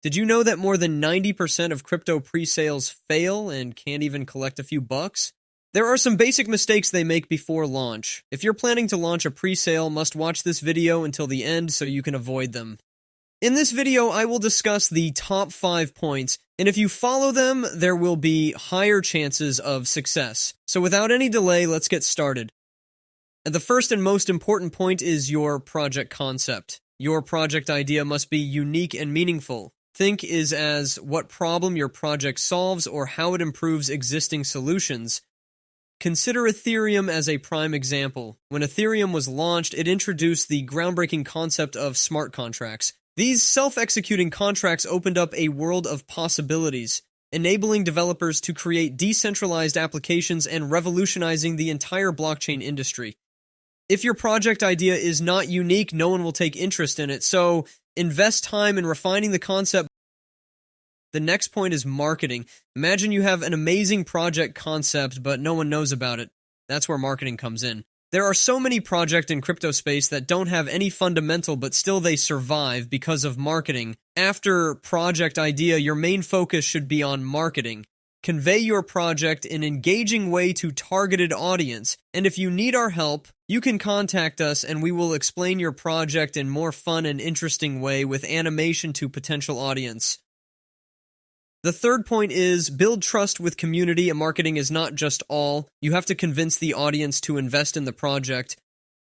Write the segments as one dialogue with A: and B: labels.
A: Did you know that more than 90% of crypto pre-sales fail and can't even collect a few bucks? There are some basic mistakes they make before launch. If you're planning to launch a pre-sale, must watch this video until the end so you can avoid them. In this video, I will discuss the top 5 points, and if you follow them, there will be higher chances of success. So without any delay, let's get started. And the first and most important point is your project concept. Your project idea must be unique and meaningful. Think is as what problem your project solves or how it improves existing solutions. Consider Ethereum as a prime example. When Ethereum was launched, it introduced the groundbreaking concept of smart contracts. These self-executing contracts opened up a world of possibilities, enabling developers to create decentralized applications and revolutionizing the entire blockchain industry. If your project idea is not unique, no one will take interest in it, so invest time in refining the concept. The next point is marketing. Imagine you have an amazing project concept, but no one knows about it. That's where marketing comes in. There are so many projects in crypto space that don't have any fundamental, but still they survive because of marketing. After project idea, your main focus should be on marketing. Convey your project in an engaging way to targeted audience, and if you need our help, you can contact us and we will explain your project in more fun and interesting way with animation to potential audience. The third point is build trust with community, and marketing is not just all. You have to convince the audience to invest in the project.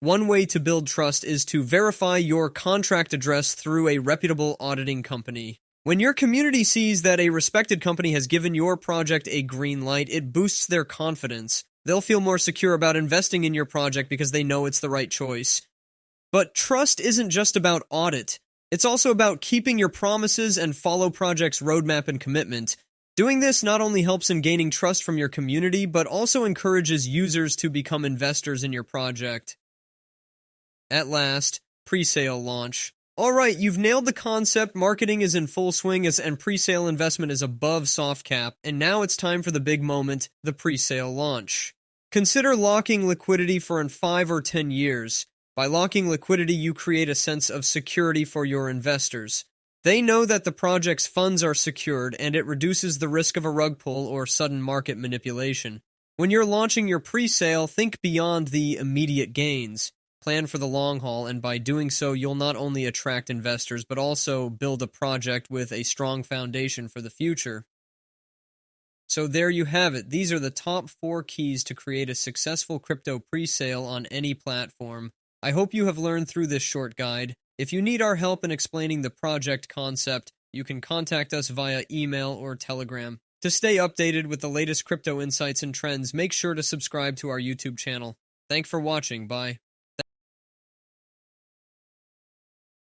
A: One way to build trust is to verify your contract address through a reputable auditing company. When your community sees that a respected company has given your project a green light, it boosts their confidence. They'll feel more secure about investing in your project because they know it's the right choice. But trust isn't just about audit. It's also about keeping your promises and follow project's roadmap and commitment. Doing this not only helps in gaining trust from your community, but also encourages users to become investors in your project. At last, pre-sale launch. Alright, you've nailed the concept, marketing is in full swing, and pre-sale investment is above soft cap, and now it's time for the big moment, the pre-sale launch. Consider locking liquidity for 5 or 10 years. By locking liquidity, you create a sense of security for your investors. They know that the project's funds are secured, and it reduces the risk of a rug pull or sudden market manipulation. When you're launching your pre-sale, think beyond the immediate gains. Plan for the long haul, and by doing so, you'll not only attract investors, but also build a project with a strong foundation for the future. So there you have it. These are the top 4 keys to create a successful crypto pre-sale on any platform. I hope you have learned through this short guide. If you need our help in explaining the project concept, you can contact us via email or Telegram. To stay updated with the latest crypto insights and trends, make sure to subscribe to our YouTube channel. Thanks for watching. Bye.